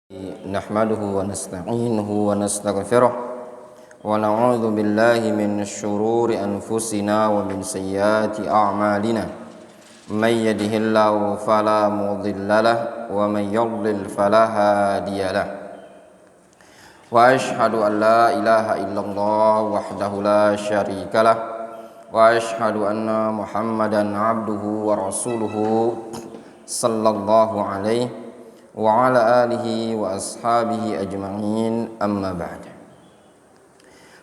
نحمده ونستعينه ونستغفره ونعوذ بالله من شرور أنفسنا ومن سيئات أعمالنا من يهده الله فلا مضل له ومن يضلل فلا هادي له وأشهد أن لا إله إلا الله وحده لا شريك له وأشهد أن محمدا عبده ورسوله صلى الله عليه wa ala alihi wa ashabihi ajma'in, amma ba'd.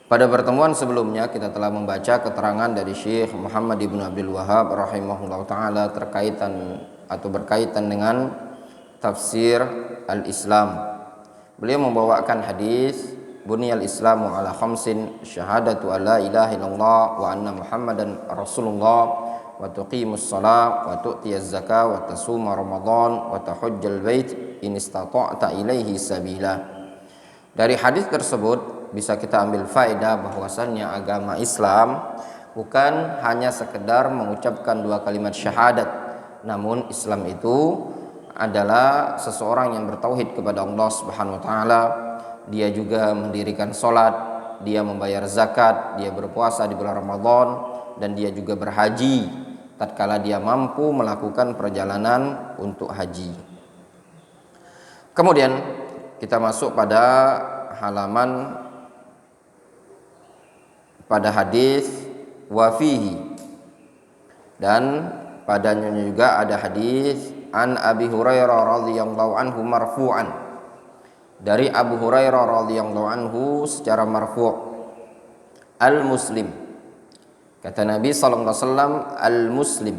Pada pertemuan sebelumnya kita telah membaca keterangan dari Syekh Muhammad ibn Abdul Wahhab rahimahullah ta'ala berkaitan dengan tafsir al-Islam. Beliau membawakan hadis buniyal islamu ala khamsin syahadatu an la ilaha illallah wa anna muhammadan rasulullah wa tuqimus shalah wa tu'tiyaz zakah wa tasuma ramadan wa tahujjal bait in istata'ta ilaihi sabila. Dari hadis tersebut bisa kita ambil faedah bahwasannya agama Islam bukan hanya sekedar mengucapkan dua kalimat syahadat, namun Islam itu adalah seseorang yang bertauhid kepada Allah Subhanahu wa taala. Dia juga mendirikan salat, dia membayar zakat, dia berpuasa di bulan Ramadan, dan dia juga berhaji tatkala dia mampu melakukan perjalanan untuk haji. Kemudian kita masuk pada hadis wafihi, dan padanya juga ada hadis an Abi Hurairah radhiyallahu anhu marfu'an, dari Abu Hurairah radhiyallahu anhu secara marfu', al-muslim, kata Nabi sallallahu alaihi wasallam, al-muslim,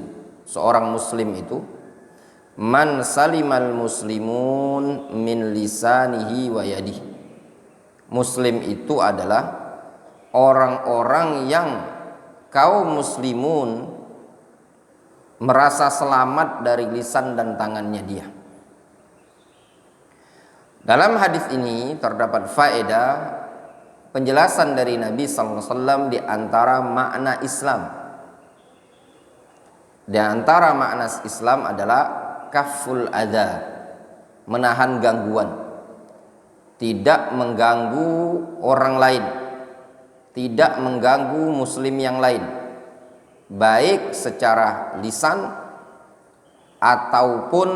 seorang muslim itu man salimal muslimun min lisanihi wa yadihi. Muslim itu adalah orang-orang yang kaum muslimun merasa selamat dari lisan dan tangannya dia. Dalam hadis ini terdapat faedah penjelasan dari Nabi sallallahu alaihi wasallam di antara makna Islam. Di antara makna Islam adalah kaful adza, menahan gangguan, tidak mengganggu orang lain, tidak mengganggu muslim yang lain, baik secara lisan ataupun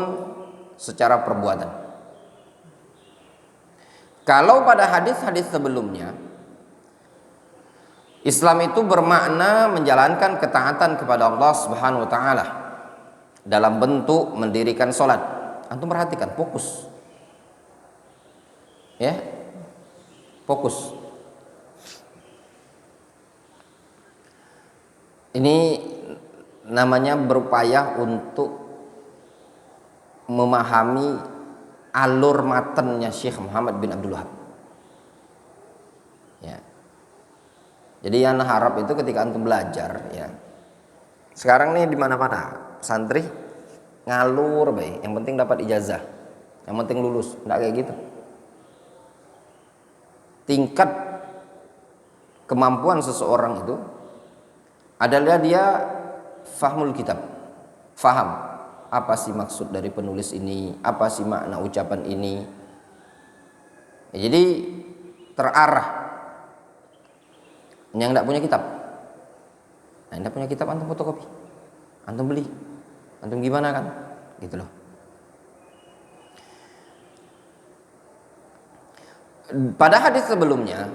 secara perbuatan. Kalau pada hadis-hadis sebelumnya, Islam itu bermakna menjalankan ketaatan kepada Allah Subhanahu wa taala dalam bentuk mendirikan sholat. Antum perhatikan, fokus. Ya, fokus. Ini namanya berupaya untuk memahami alur matennya Syekh Muhammad bin Abdul Wahhab. Ya. Jadi yang harap itu ketika antum belajar, ya. Sekarang nih di mana-mana santri ngalur baik, yang penting dapat ijazah, yang penting lulus, enggak kayak gitu. Tingkat kemampuan seseorang itu adalah dia fahmul kitab, faham apa sih maksud dari penulis ini, apa sih makna ucapan ini. Ya, jadi terarah. Yang enggak punya kitab, nah, enggak punya kitab antum fotokopi, antum beli, antum gimana kan, gitu loh. Pada hadis sebelumnya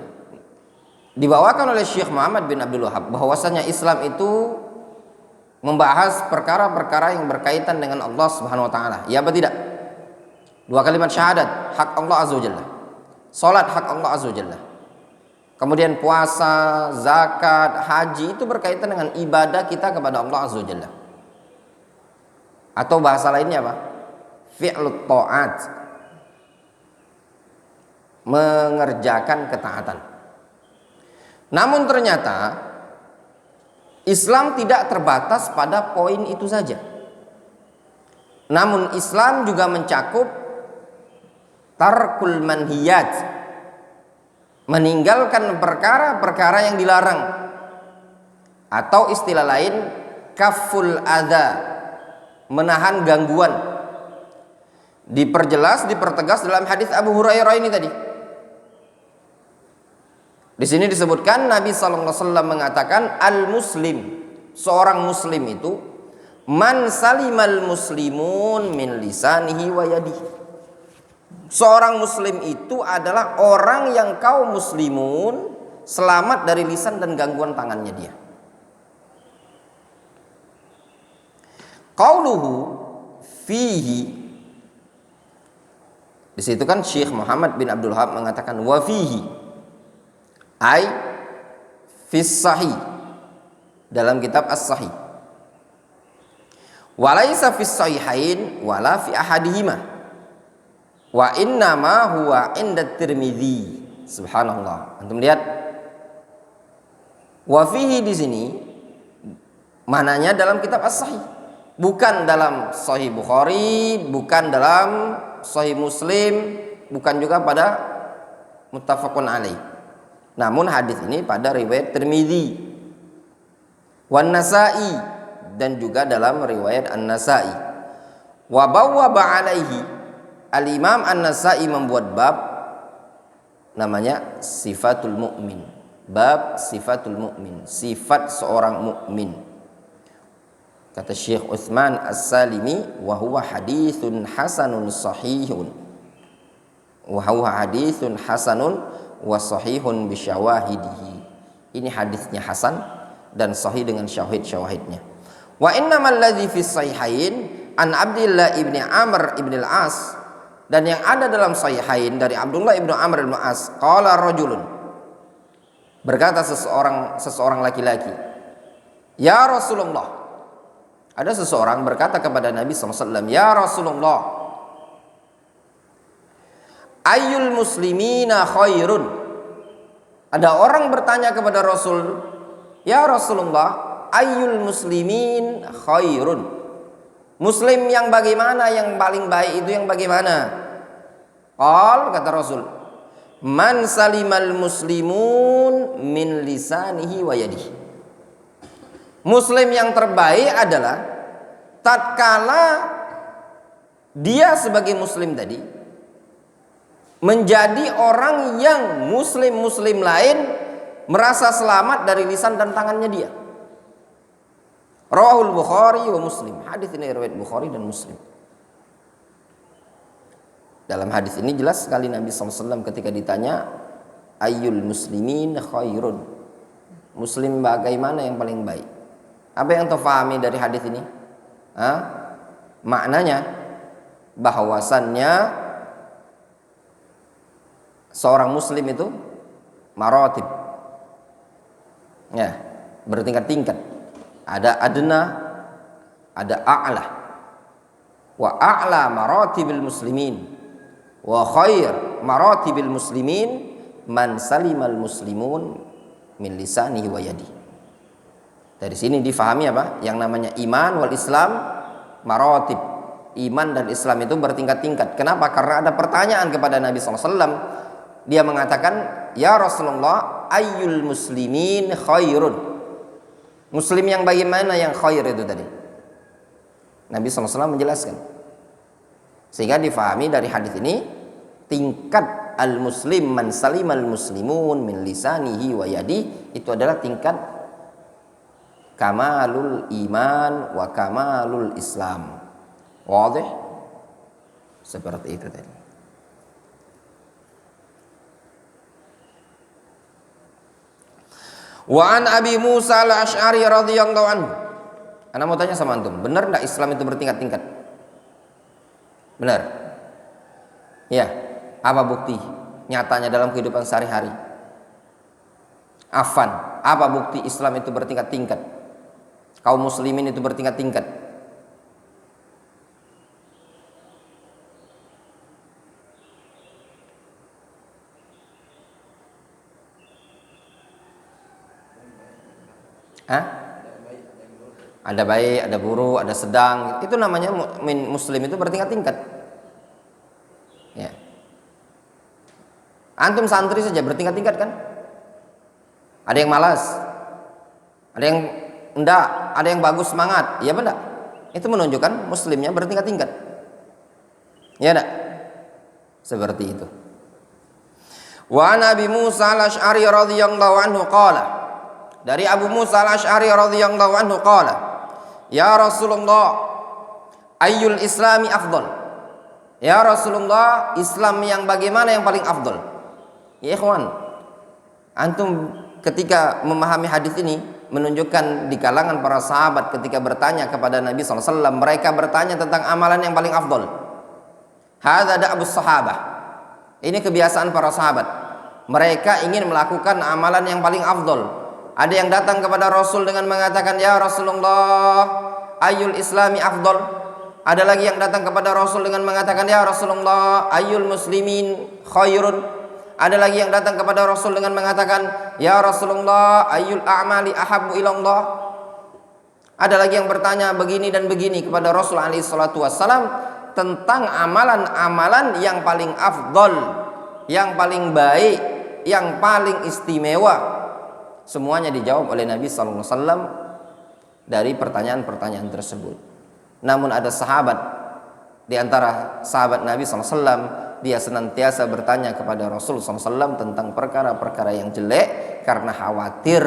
dibawakan oleh Syekh Muhammad bin Abdul Wahhab bahwasanya Islam itu membahas perkara-perkara yang berkaitan dengan Allah Subhanahu wa taala. Ya apa tidak? Dua kalimat syahadat, hak Allah azza wajalla. Salat, hak Allah azza wajalla. Kemudian puasa, zakat, haji itu berkaitan dengan ibadah kita kepada Allah azza wajalla. Atau bahasa lainnya apa? Fi'lut ta'at, mengerjakan ketaatan. Namun ternyata Islam tidak terbatas pada poin itu saja. Namun Islam juga mencakup tarkul manhiyat, meninggalkan perkara-perkara yang dilarang, atau istilah lain kaful adza, menahan gangguan. Diperjelas, dipertegas dalam hadis Abu Hurairah ini tadi. Di sini disebutkan Nabi SAW mengatakan al-muslim, seorang muslim itu man salimal muslimun min lisanihi wa yadihi. Seorang muslim itu adalah orang yang kaum muslimun selamat dari lisan dan gangguan tangannya dia. Qauluhu fihi, di situ kan Syekh Muhammad bin Abdul Wahab mengatakan wa fihi, ai fis sahih, dalam kitab as-sahih. Walaysa fis sahihain wala fi ahadihima, wa innama huwa inda Tirmidzi. Subhanallah. Antum lihat wa fihi di sini mananya dalam kitab as-sahih, bukan dalam sahih Bukhari, bukan dalam sahih Muslim, bukan juga pada muttafaqun alaih. Namun hadis ini pada riwayat Tirmidzi, wan Nasa'i, dan juga dalam riwayat An-Nasa'i. Wa bawwaba alaihi, Al-Imam An-Nasa'i membuat bab namanya sifatul mu'min, bab sifatul mu'min, sifat seorang mukmin. Kata Syekh Utsman As-Salimi, wa huwa haditsun hasanun sahihun, wa huwa haditsun hasanun wa sahihun bi syawahidihi. Ini hadisnya hasan dan sahih dengan syawahid-syawahidnya. Wa innamal ladzi fis sahihain an Abdullah ibni Amr ibn al-As, dan yang ada dalam sahihain dari Abdullah ibnu Amr ibn al-As, qala rajulun, berkata seseorang laki-laki, ya Rasulullah, ada seseorang berkata kepada Nabi SAW, ya Rasulullah, ayyul muslimina khairun. Ada orang bertanya kepada Rasul, ya Rasulullah, ayyul muslimin khairun. Muslim yang bagaimana, yang paling baik itu yang bagaimana? Qal, kata Rasul, man salimal muslimun min lisanihi wa yadihi. Muslim yang terbaik adalah tatkala dia sebagai muslim tadi menjadi orang yang muslim-muslim lain merasa selamat dari lisan dan tangannya dia. Rawahul Bukhari wa Muslim. Hadis ini riwayat Bukhari dan Muslim. Dalam hadis ini jelas sekali Nabi SAW ketika ditanya ayyul muslimin khairun, muslim bagaimana yang paling baik. Apa yang terfahami dari hadis ini? Maknanya bahwasannya seorang muslim itu maratib, ya, bertingkat-tingkat. Ada adna, ada a'la. Wa a'la maratibil muslimin wa khair maratibil muslimin man salimal muslimun min lisanihi wa yadihi. Dari sini difahami apa? Yang namanya iman wal Islam maratib. Iman dan Islam itu bertingkat-tingkat. Kenapa? Karena ada pertanyaan kepada Nabi SAW. Dia mengatakan, ya Rasulullah, ayyul muslimin khairun. Muslim yang bagaimana yang khair itu tadi? Nabi SAW menjelaskan. Sehingga difahami dari hadis ini, tingkat al-muslim man salimal muslimun min lisanihi wa yadi, itu adalah tingkat kamalul iman wa kamalul Islam. Wadih? Seperti itu tadi. Wa an Abi Musa al-Asy'ari radhiyallahu anhu. Ana mau tanya sama antum, benar enggak Islam itu bertingkat-tingkat? Benar? Ya. Apa bukti nyatanya dalam kehidupan sehari-hari? Afan, apa bukti Islam itu bertingkat-tingkat? Kaum muslimin itu bertingkat-tingkat. Ada baik, ada buruk, ada sedang. Itu namanya muslim itu bertingkat-tingkat. Ya. Antum santri saja bertingkat-tingkat kan? Ada yang malas, ada yang enggak, ada yang bagus semangat, iya benar. Itu menunjukkan muslimnya bertingkat-tingkat. Ya enggak? Seperti itu. Wa an Abi Musa al-Asy'ari radhiyallahu anhu qala. Dari Abu Musa al-Asy'ari radhiyallahu anhu qala, ya Rasulullah, ayyul islami afdal? Ya Rasulullah, Islam yang bagaimana yang paling afdal? Ya ikhwan, antum ketika memahami hadis ini menunjukkan di kalangan para sahabat ketika bertanya kepada Nabi SAW, mereka bertanya tentang amalan yang paling afdal. Hadza da'bus sahabah. Ini kebiasaan para sahabat. Mereka ingin melakukan amalan yang paling afdal. Ada yang datang kepada Rasul dengan mengatakan, ya Rasulullah, ayyul islami afdal? Ada lagi yang datang kepada Rasul dengan mengatakan, ya Rasulullah, ayyul muslimin khairun? Ada lagi yang datang kepada Rasul dengan mengatakan, ya Rasulullah, ayyul a'mali ahabbu ilallah? Ada lagi yang bertanya begini dan begini kepada Rasul alaihi salatu wassalam tentang amalan-amalan yang paling afdal, yang paling baik, yang paling istimewa. Semuanya dijawab oleh Nabi sallallahu alaihi wasallam dari pertanyaan-pertanyaan tersebut. Namun ada sahabat di antara sahabat Nabi sallallahu alaihi wasallam, dia senantiasa bertanya kepada Rasul sallallahu alaihi wasallam tentang perkara-perkara yang jelek karena khawatir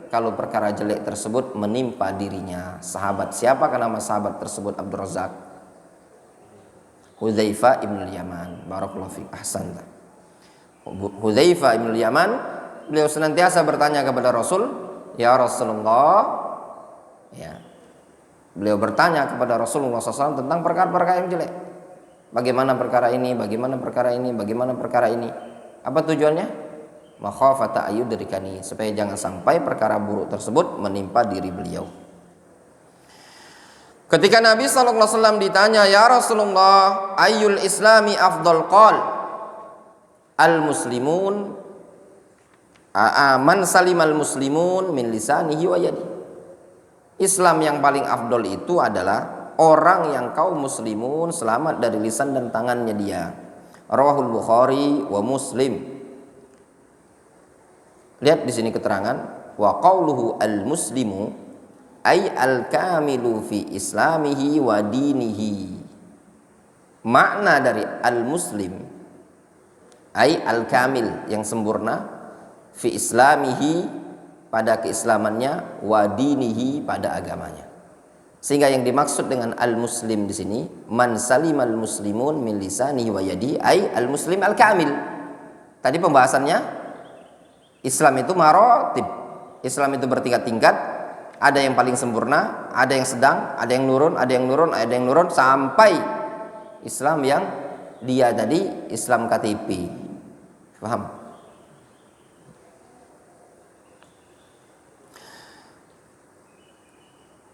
kalau perkara jelek tersebut menimpa dirinya. Sahabat, siapakah nama sahabat tersebut? Abdul Razak, Hudzaifah ibn al-Yaman. Barakallahu fiik, ahsanta. Hudzaifah ibn al-Yaman, beliau senantiasa bertanya kepada Rasul, ya Rasulullah, ya. Beliau bertanya kepada Rasulullah SAW tentang perkara-perkara yang jelek. Bagaimana perkara ini, bagaimana perkara ini, bagaimana perkara ini. Apa tujuannya? Makhafata ayyudrikani, supaya jangan sampai perkara buruk tersebut menimpa diri beliau. Ketika Nabi SAW ditanya, ya Rasulullah, ayyul islami afdal? Qal al-muslimun man salimal muslimun min lisanihi wa yadi. Islam yang paling afdal itu adalah orang yang kaum muslimun selamat dari lisan dan tangannya dia. Rawahul Bukhari wa Muslim. Lihat di sini keterangan, wa qauluhu al-muslimu ay al-kamilu fi islamihi wa dinihi. Makna dari al-muslim ay al-kamil, yang sempurna, fi islamihi, pada keislamannya, wa dinihi, pada agamanya. Sehingga yang dimaksud dengan al-muslim di sini, man salimal muslimun min lisanihi wa yadi, ay al-muslim al-kamil. Tadi pembahasannya Islam itu maratib. Islam itu bertingkat-tingkat. Ada yang paling sempurna, ada yang sedang, ada yang nurun, ada yang nurun, ada yang nurun, sampai Islam yang dia tadi Islam KTP. Paham?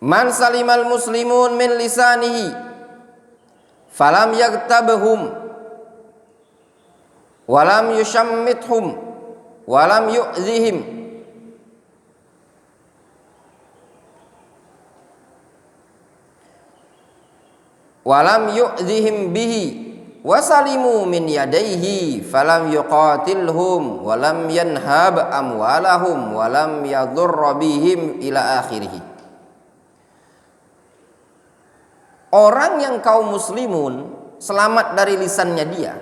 Man salimal muslimun min lisanihi falam yaghtabhum walam yushammithum walam yu'zihim walam yu'zihim bihi wasalimu min yadaihi falam yuqatilhum walam yanhab amwalahum walam yadurra bihim ila akhirih. Orang yang kaum muslimun selamat dari lisannya dia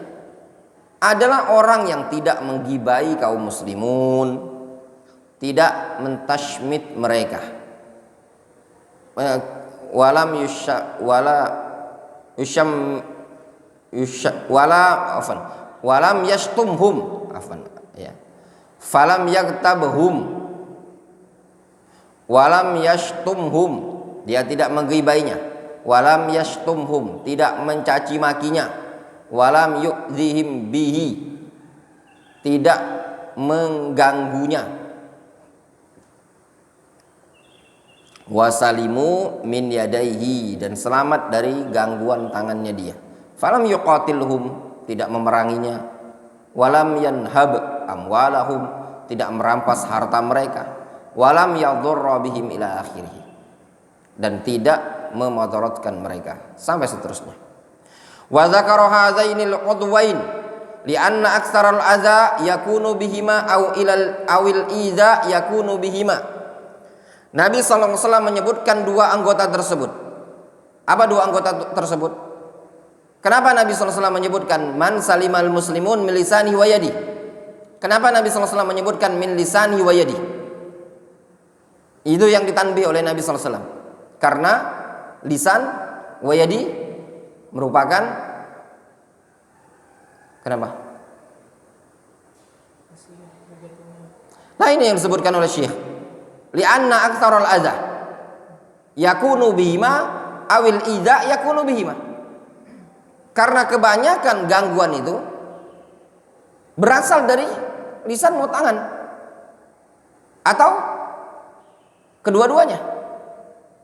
adalah orang yang tidak menggibai kaum muslimun, tidak mentashmit mereka, walam walam yashtumhum, ya, falam yaghtabhum, walam yashtumhum, dia tidak menggibainya, walam yashtumhum, tidak mencaci makinya, walam yu'dzihim bihi, tidak mengganggunya, wasalimu min yadaihi, dan selamat dari gangguan tangannya dia. Falam yuqatilhum, tidak memeranginya, walam yanhab amwalahum, tidak merampas harta mereka, walam yadurra bihim ila akhirih, dan tidak memudaratkan mereka, sampai seterusnya. Wa dzakara hadzainil udwain lianna aktsaral adza yakunu bihima awil idza yakunu bihima. Nabi sallallahu alaihi wasallam menyebutkan dua anggota tersebut. Apa dua anggota tersebut? Kenapa Nabi SAW menyebutkan man salimal muslimun min lisanihi wa yadi? Kenapa Nabi SAW menyebutkan min lisanihi wa yadi? Itu yang ditanbih oleh Nabi SAW. Karena lisan wa yadi merupakan kenapa? Nah ini yang disebutkan oleh Syekh. Li'anna aktsaral adza yakunu bihima awil idza yakunu bihima. Karena kebanyakan gangguan itu berasal dari lisan maupun tangan atau kedua-duanya.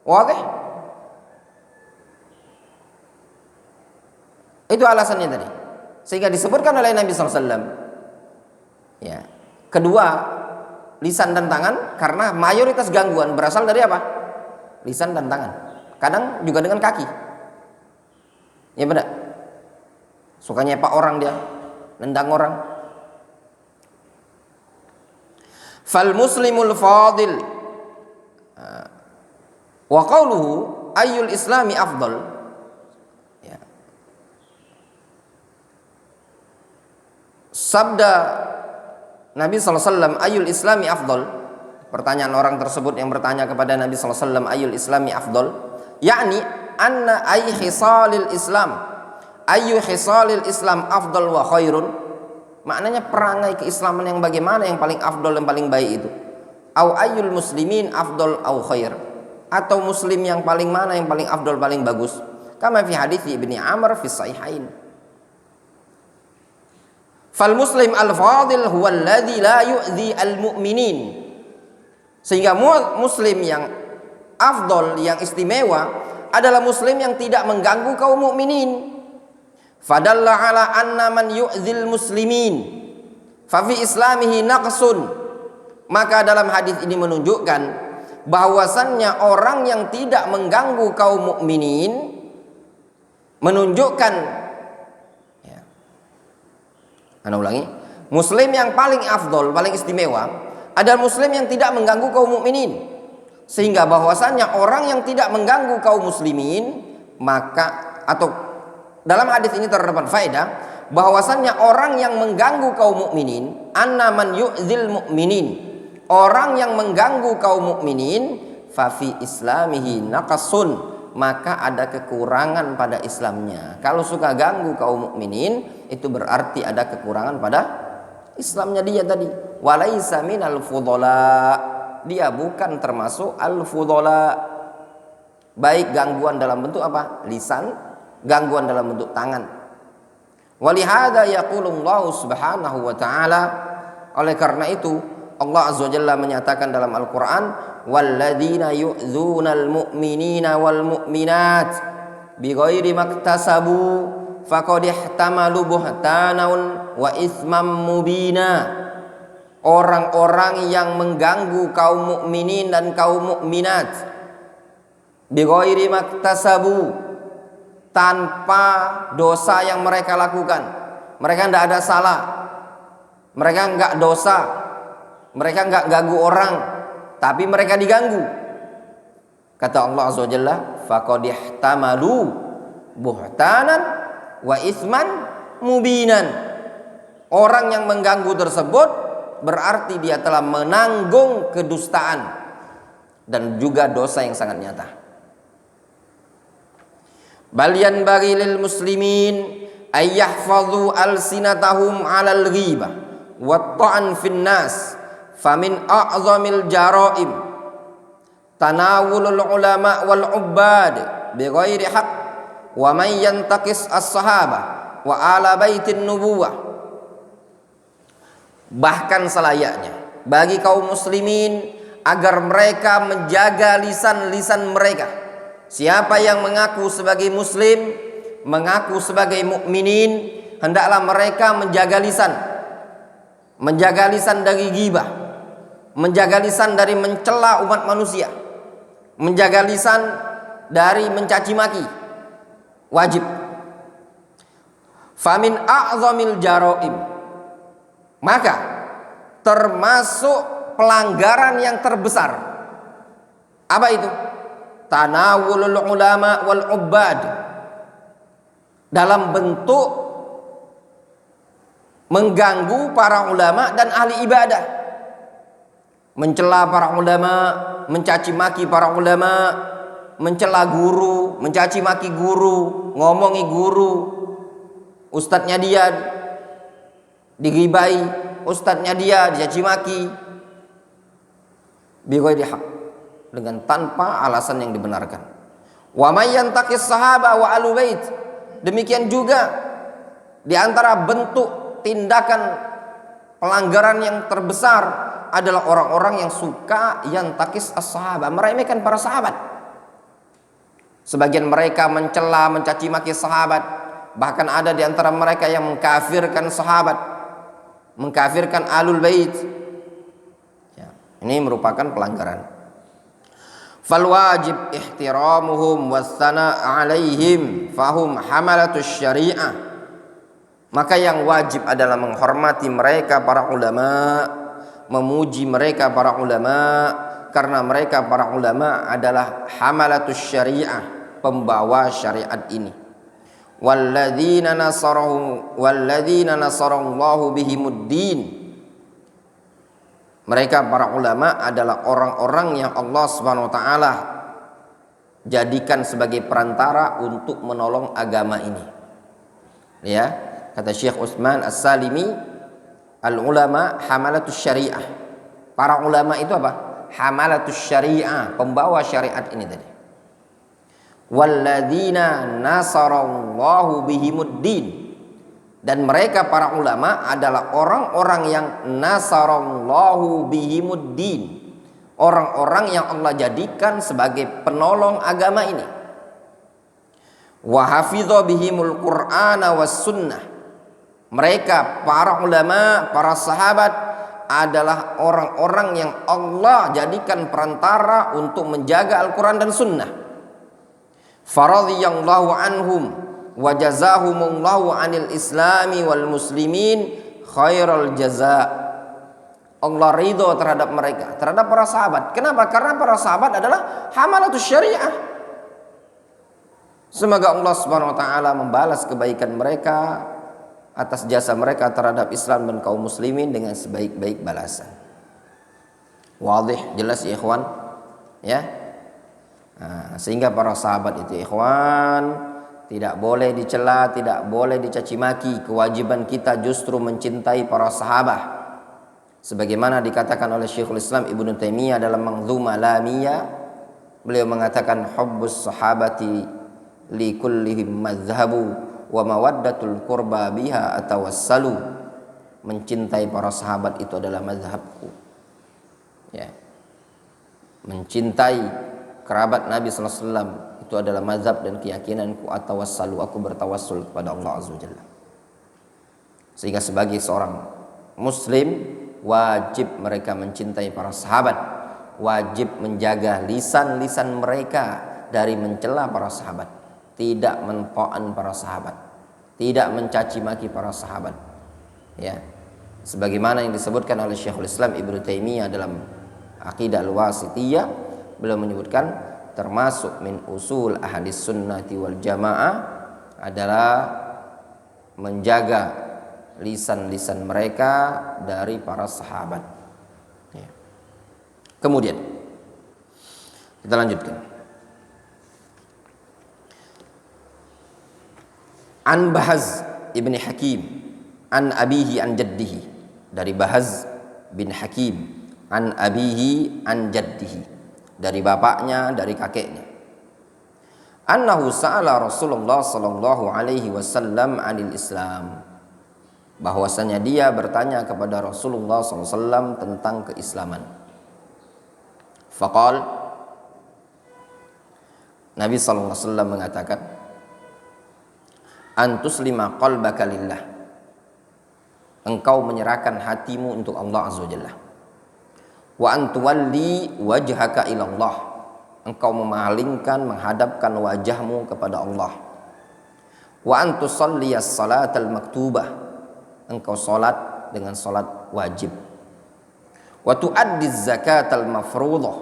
Oke? Itu alasannya tadi. Sehingga disebutkan oleh Nabi SAW. Ya, kedua lisan dan tangan karena mayoritas gangguan berasal dari apa? Lisan dan tangan. Kadang juga dengan kaki. Ya benar. Suka nyepak orang dia, nendang orang. Fal muslimul fadil wa qawluhu ayyul islami afdal. Ya. Sabda Nabi SAW ayyul islami afdal. Pertanyaan orang tersebut yang bertanya kepada Nabi SAW ayyul islami afdal, yakni anna ay khisalil islam, ayyu khisalil islam afdal wa khairun. Maknanya perangai keislaman yang bagaimana yang paling afdal dan paling baik itu. Au ayyul muslimin afdal au khair, atau muslim yang paling mana yang paling afdal paling bagus. Kama fi hadits Ibnu Amr fi sahihain. Fal muslim al fadil huwa alladhi la yu'dhi al mu'minin. Sehingga muslim yang afdal, yang istimewa adalah muslim yang tidak mengganggu kaum mukminin. Fadalla ala anna man yu'dzil muslimin fa fi islamihi naqsun. Maka dalam hadis ini menunjukkan bahwasannya orang yang tidak mengganggu kaum mukminin menunjukkan ya. Ana ulangi, muslim yang paling afdol, paling istimewa adalah muslim yang tidak mengganggu kaum mukminin. Sehingga bahwasannya orang yang tidak mengganggu kaum muslimin, maka atau dalam hadis ini terdapat faedah bahwasannya orang yang mengganggu kaum mukminin, anna man yu'dzil mu'minin, orang yang mengganggu kaum mukminin, fa fi islamihi naqasun, maka ada kekurangan pada Islamnya. Kalau suka ganggu kaum mukminin, itu berarti ada kekurangan pada Islamnya dia tadi. Walaisa minal fudhala, dia bukan termasuk al-fudhala. Baik gangguan dalam bentuk apa? Lisan, gangguan dalam bentuk tangan. Walihada yaqulullahu subhanahu wa ta'ala, oleh karena itu Allah azza wa jalla menyatakan dalam Al-Quran, walladzina yu'dzunal mu'minina wal mu'minat bighairi maktasabu faqad ihtamalu buhtanan wa itsman mubina. Orang-orang yang mengganggu kaum mukminin dan kaum mukminat bighairi maktasabu, tanpa dosa yang mereka lakukan. Mereka tidak ada salah, mereka enggak dosa, mereka enggak ganggu orang, tapi mereka diganggu. Kata Allah azza wa jalla, faqad ihtamalu buhtanan wa itsman mubinan. Orang yang mengganggu tersebut berarti dia telah menanggung kedustaan dan juga dosa yang sangat nyata. Bal yanbaghi lil muslimin ay yahfazu alsinatahum 'alal ghibah wa ta'an fin nas, famin a'zamil jaraim tanawulul ulama wal ubbad bighairi haqq wa man yantaqis as-sahabah wa ala baitin nubuwah. Bahkan selayaknya bagi kaum muslimin agar mereka menjaga lisan-lisan mereka. Siapa yang mengaku sebagai muslim, mengaku sebagai mukminin, hendaklah mereka menjaga lisan. Menjaga lisan dari ghibah, menjaga lisan dari mencela umat manusia, menjaga lisan dari mencaci maki. Wajib. Famin a'zamil jaraim, maka termasuk pelanggaran yang terbesar. Apa itu? Tanawulul ulama wal ubbad, dalam bentuk mengganggu para ulama dan ahli ibadah, mencela para ulama, mencaci maki para ulama, mencela guru, mencaci maki guru, ngomongi guru, ustadznya dia digibai, ustadznya dia dicaci maki, bighairi haq, dengan tanpa alasan yang dibenarkan. Wa may yantaqis sahaba wa ahlul bait, demikian juga di antara bentuk tindakan pelanggaran yang terbesar adalah orang-orang yang suka yantakis as-sahabah, meremehkan para sahabat. Sebagian mereka mencela, mencaci maki sahabat, bahkan ada di antara mereka yang mengkafirkan sahabat, mengkafirkan ahlul bait. Ya, ini merupakan pelanggaran. Fal wajib ihtiramuhum wassana 'alaihim fahum hamalatus syariah. Maka yang wajib adalah menghormati mereka para ulama, memuji mereka para ulama, karena mereka para ulama adalah hamalatus syariah, pembawa syariat ini. Walladzina nasarallahu bihimuddin. Mereka para ulama adalah orang-orang yang Allah Subhanahu wa taala jadikan sebagai perantara untuk menolong agama ini. Ya, kata Syekh Utsman As-Salimi, al-ulama hamalatus syariah. Para ulama itu apa? Hamalatus syariah, pembawa syariat ini tadi. Walladzina nasarallahu bihimuddin. Dan mereka para ulama adalah orang-orang yang nasarallahu bihimuddin, orang-orang yang Allah jadikan sebagai penolong agama ini. Wa hafidha bihimul qur'ana was sunnah. Mereka para ulama, para sahabat adalah orang-orang yang Allah jadikan perantara untuk menjaga Al-Quran dan Sunnah. Faradhiyallahu anhum wa jazahumullahu anil islami wal muslimin khairal jaza. Allah ridho terhadap mereka, terhadap para sahabat. Kenapa? Karena para sahabat adalah hamalatus syariah. Semoga Allah Subhanahu wa taala membalas kebaikan mereka atas jasa mereka terhadap Islam dan kaum muslimin dengan sebaik-baik balasan. Wadih, jelas ya ikhwan? Ya. Nah, sehingga para sahabat itu ikhwan tidak boleh dicela, tidak boleh dicaci maki. Kewajiban kita justru mencintai para sahabat. Sebagaimana dikatakan oleh Syekhul Islam Ibnu Taimiyah dalam Manzumah Lamiyah, beliau mengatakan hubbus sahabati li kullihim madhhabu wa mawaddatul qurba biha atawassalu. Mencintai para sahabat itu adalah mazhabku. Ya. Mencintai kerabat Nabi sallallahu alaihi wasallam itu adalah mazhab dan keyakinanku, atawassalu, aku bertawassul kepada Allah azza wajalla. Sehingga sebagai seorang muslim wajib mereka mencintai para sahabat, wajib menjaga lisan-lisan mereka dari mencela para sahabat, tidak mento'an para sahabat, tidak mencaci maki para sahabat. Ya. Sebagaimana yang disebutkan oleh Syekhul Islam Ibnu Taimiyah dalam Aqidah Al-Wasithiyah, beliau menyebutkan termasuk min usul ahadis sunnati wal jamaah adalah menjaga lisan-lisan mereka dari para sahabat. Ya. Kemudian kita lanjutkan. An Bahaz ibn Hakim an abihi an jaddihi, dari Bahaz bin Hakim an abihi an jaddihi, dari bapaknya, dari kakeknya. Annahu sa'ala Rasulullah sallallahu alaihi wasallam 'anil Islam. Bahwasanya dia bertanya kepada Rasulullah sallallahu alaihi wasallam tentang keislaman. Faqal, Nabi sallallahu alaihi wasallam mengatakan, antuslima qalbaka lillah. Engkau menyerahkan hatimu untuk Allah azza wajalla. Wa antuwalli wajhaka ilallah, engkau memalingkan, menghadapkan wajahmu kepada Allah. Wa antusalliyas salatal maktubah, engkau salat dengan salat wajib. Wa tuaddiz zakatal mafruḍah,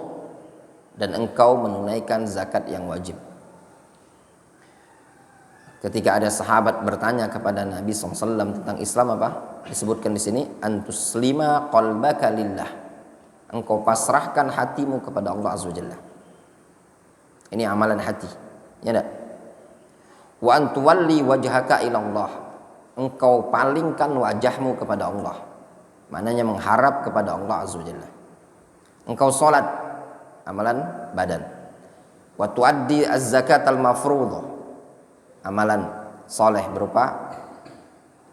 dan engkau menunaikan zakat yang wajib. Ketika ada sahabat bertanya kepada Nabi SAW tentang Islam, apa disebutkan di sini? Antuslima qalbaka lillah, engkau pasrahkan hatimu kepada Allah Azza wa Jalla. Ini amalan hati, ya enggak? Wa antuwalli wajhaka ila Allah, engkau palingkan wajahmu kepada Allah, maknanya mengharap kepada Allah Azza wa Jalla. Engkau salat, amalan badan. Wa tuaddi az-zakatal mafruḍah, amalan soleh berupa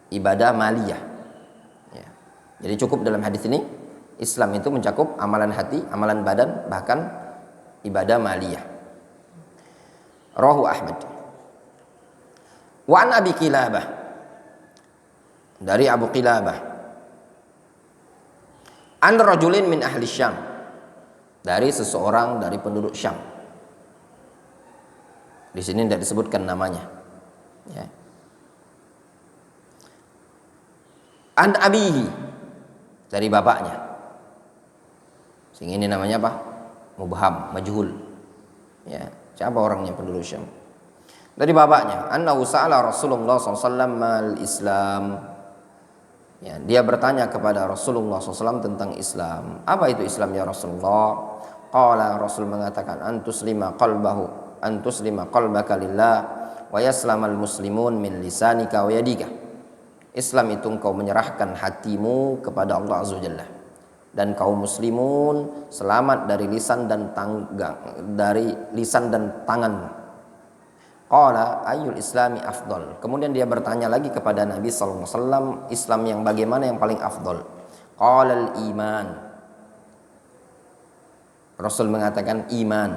ibadah maliyah, ya. Jadi cukup dalam hadis ini Islam itu mencakup amalan hati, amalan badan, bahkan ibadah maliyah. Rawahu Ahmad. Wa an Abi Qilabah, dari Abu Qilabah, an rajulin min ahli Syam, dari seseorang dari penduduk Syam. Di sini tidak disebutkan namanya, ya. An abihi, dari bapaknya. Sehingga ini namanya apa? Mubham, majhul. Ya, siapa orangnya penduduk Syam? Dari bapaknya. Annahu sa'ala Rasulullah SAW mal Islam. Ya, dia bertanya kepada Rasulullah SAW tentang Islam. Apa itu Islam ya Rasulullah? Qala, Rasul mengatakan, antuslima qalbaka lillah wa yaslamal muslimun min lisanika wa yadika. Islam itu engkau menyerahkan hatimu kepada Allah Azza wa Jalla, dan kaum muslimun selamat dari lisan dan tanganmu. Qala ayyul islami afdal. Kemudian dia bertanya lagi kepada Nabi sallallahu alaihi wasallam, Islam yang bagaimana yang paling afdal? Qala al iman. Rasul mengatakan iman.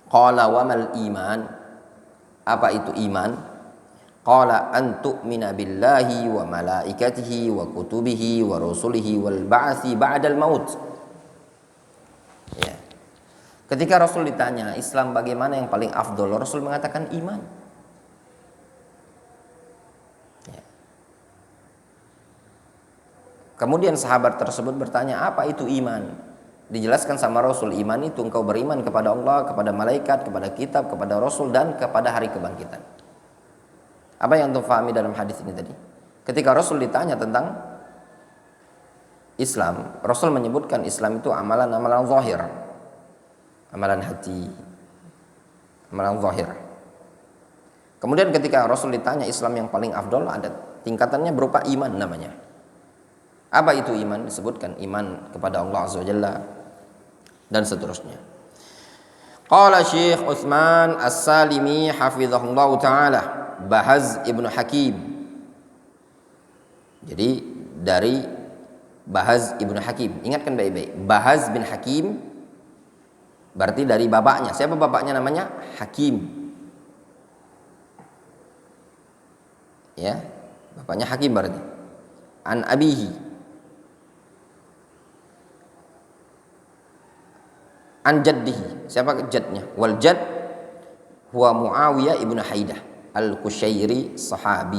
Qala wa mal iman? Apa itu iman? Qala an tu'mina billahi wa malaikatihi wa kutubihi wa rusulihi wal ba'thi ba'dal maut. Ya. Ketika Rasul ditanya Islam bagaimana yang paling afdol, Rasul mengatakan iman. Ya. Kemudian sahabat tersebut bertanya, apa itu iman? Dijelaskan sama Rasul, iman itu engkau beriman kepada Allah, kepada malaikat, kepada kitab, kepada Rasul, dan kepada hari kebangkitan. Apa yang antum fahami dalam hadis ini tadi? Ketika Rasul ditanya tentang Islam, Rasul menyebutkan Islam itu amalan-amalan zahir, amalan hati, amalan zahir. Kemudian ketika Rasul ditanya Islam yang paling afdol, ada tingkatannya berupa iman namanya. Apa itu iman? Disebutkan iman kepada Allah Azza wa Jalla dan seterusnya. Qala Syekh Utsman As-Salimi hafizahullah taala, Bahaz ibnu Hakim. Jadi dari Bahaz ibnu Hakim. Ingatkan baik-baik, Bahaz bin Hakim berarti dari bapaknya. Siapa bapaknya? Namanya Hakim. Ya, bapaknya Hakim berarti. An abihi. An jaddihi. Siapa jadnya? Wal jad huwa Muawiyah ibnu Haidah Al-Qushairi sahabi.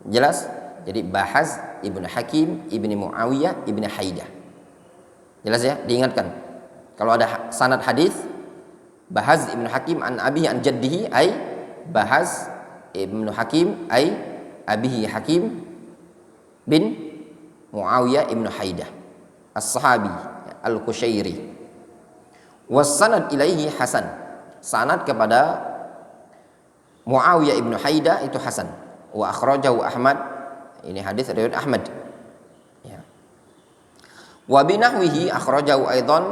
Jelas? Jadi Bahaz ibnu Hakim ibni Muawiyah ibni Haidah. Jelas ya? Diingatkan. Kalau ada sanad hadis Bahaz ibnu Hakim an abihi an jaddihi, ay Bahaz ibnu Hakim ay abihi Hakim bin Muawiyah ibnu Haidah as-sahabi Al-Qushairi. Was sanad ilaihi hasan. Sanad kepada Muawiyah ibnu Haidah itu hasan. Wa akhrajahu Ahmad. Ini hadis riwayat Ahmad. Ya. Wa binahwihi akhrajahu aidan,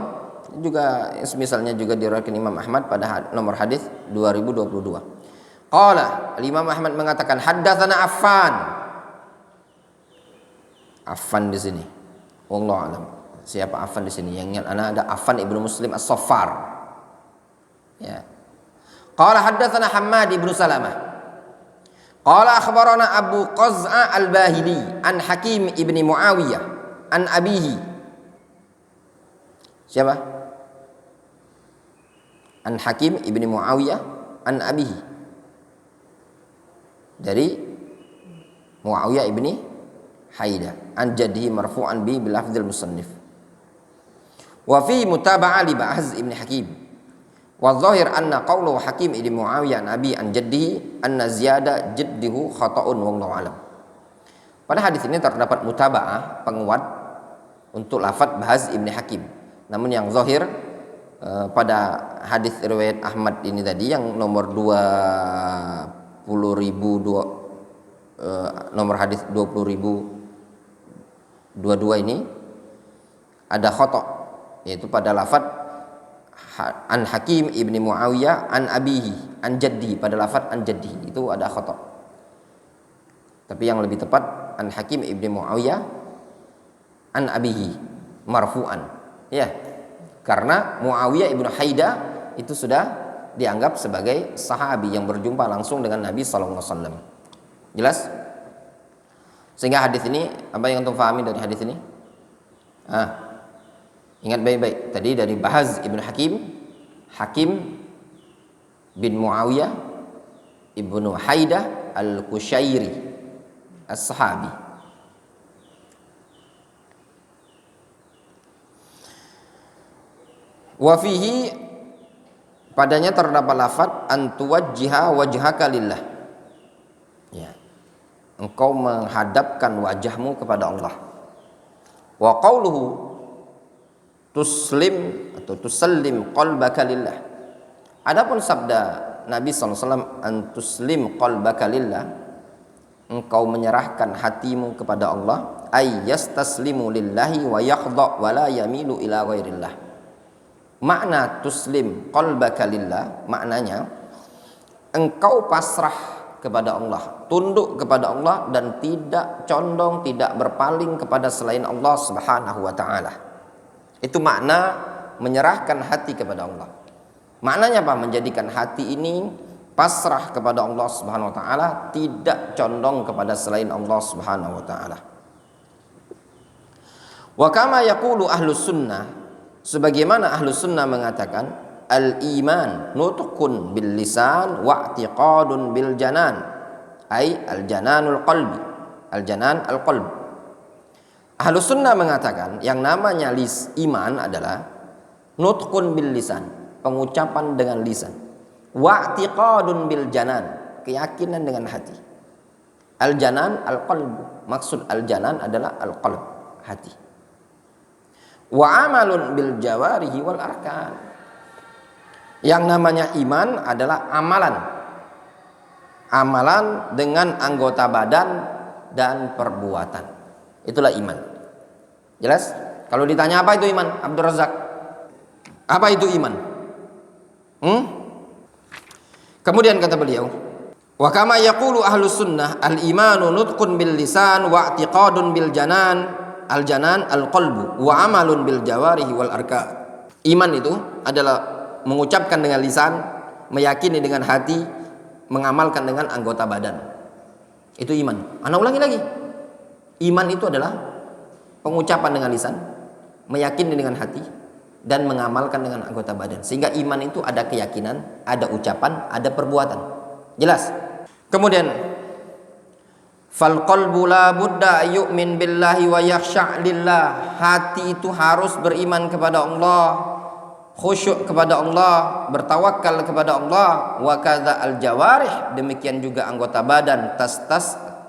juga misalnya juga diriwayatkan Imam Ahmad pada nomor hadis 2022. Qala, Imam Ahmad mengatakan haddatsana Affan. Affan di sini. Wallahu alam. Siapa Affan di sini? Yang ingat ana ada Affan ibnu Muslim As-Saffar. Ya. Qala haddatsana Hammad ibn Salamah. Qala akhbarana Abu Qaz'a Al-Bahili an Hakim ibn Muawiyah an abihi. Siapa? An Hakim ibn Muawiyah an abihi. Dari Muawiyah ibn Haidah an jaddihi marfu'an bi bil lafdzil musannif. Wa fi mutaba'ah li Bahaz ibn Hakim. Wa dhahir anna qawlu Hakim ibn Muawiyah an abi an jaddihi anna ziyada jaddihu khata'un wallahu alam. Pada hadis ini terdapat mutaba'ah, penguat untuk lafaz Bahz ibn Hakim. Namun yang zahir pada hadis riwayat Ahmad ini tadi yang nomor 20.000 nomor hadis 20.022 ini ada khata', yaitu pada lafaz an Hakim ibni Muawiyah an abihi an jaddi, pada lafaz an jaddi itu ada khata'. Tapi yang lebih tepat an Hakim ibni Muawiyah an abihi marfu'an, ya, karena Muawiyah ibnu Haida itu sudah dianggap sebagai sahabi yang berjumpa langsung dengan Nabi sallallahu alaihi wasallam. Jelas? Sehingga hadis ini, apa yang antum pahami dari hadis ini? Ingat baik-baik, tadi dari Bahz ibn Hakim, Hakim bin Muawiyah ibnu Haidah al-Kushairi as-sahabi. Wa fihi, padanya terdapat lafaz antuwajjiha wajhaka lillah, ya, engkau menghadapkan wajahmu kepada Allah. Wa qauluhu tuslim atau tusallim qalbaka lillah. Adapun sabda Nabi SAW antuslim qalbaka lillah, engkau menyerahkan hatimu kepada Allah, ay yastaslimu lillahi wa yakhda' wa la yamilu ila ghairillah. Makna tuslim qalbaka lillah maknanya engkau pasrah kepada Allah, tunduk kepada Allah dan tidak condong, tidak berpaling kepada selain Allah Subhanahu wa taala. Itu makna menyerahkan hati kepada Allah. Maknanya apa? Menjadikan hati ini pasrah kepada Allah Subhanahu wa taala, tidak condong kepada selain Allah Subhanahu wa taala. Wa kama yaqulu ahlus sunnah, sebagaimana ahlus sunnah mengatakan, al-iman nutqun bil lisan wa i'tiqadun bil janan, ay al-jananul qalbi, al-janan al-qalb. Ahlus sunnah mengatakan yang namanya iman adalah nutqun bil lisan, pengucapan dengan lisan, wa'tiqadun bil janan, keyakinan dengan hati. Al janan al qalb, maksud al janan adalah al qalb, hati. Wa amalun bil jawarihi wal arkan, yang namanya iman adalah amalan dengan anggota badan dan perbuatan, itulah iman. Jelas? Kalau ditanya apa itu iman, Abdul Razak, apa itu iman? Kemudian kata beliau, wa kama yaqulu ahlus sunnah al-imanu nutqun bil lisan wa i'tiqadun bil janan, al janan al qalbu wa amalun bil jawarihi wal arka. Iman itu adalah mengucapkan dengan lisan, meyakini dengan hati, mengamalkan dengan anggota badan. Itu iman. Ana ulangi lagi. Iman itu adalah pengucapan dengan lisan, meyakini dengan hati, dan mengamalkan dengan anggota badan. Sehingga iman itu ada keyakinan, ada ucapan, ada perbuatan. Jelas? Kemudian fal qalbu la budda yu'min billahi wa yakhsha' lillah. Hati itu harus beriman kepada Allah, khusyuk kepada Allah, bertawakal kepada Allah. Wa kadza al jawarih, demikian juga anggota badan,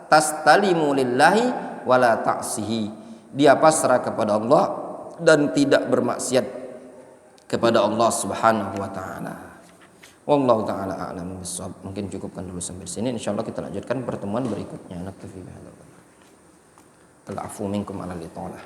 tastalimu lillahi wa la ta'sihi, dia pasrah kepada Allah dan tidak bermaksiat kepada Allah Subhanahu wa taala. Wallahu taala a'lam bissawab. Mungkin cukupkan dulu sampai sini. Insyaallah kita lanjutkan pertemuan berikutnya. Naktafi bihadzal. Al-'afwu minkum 'alal italah.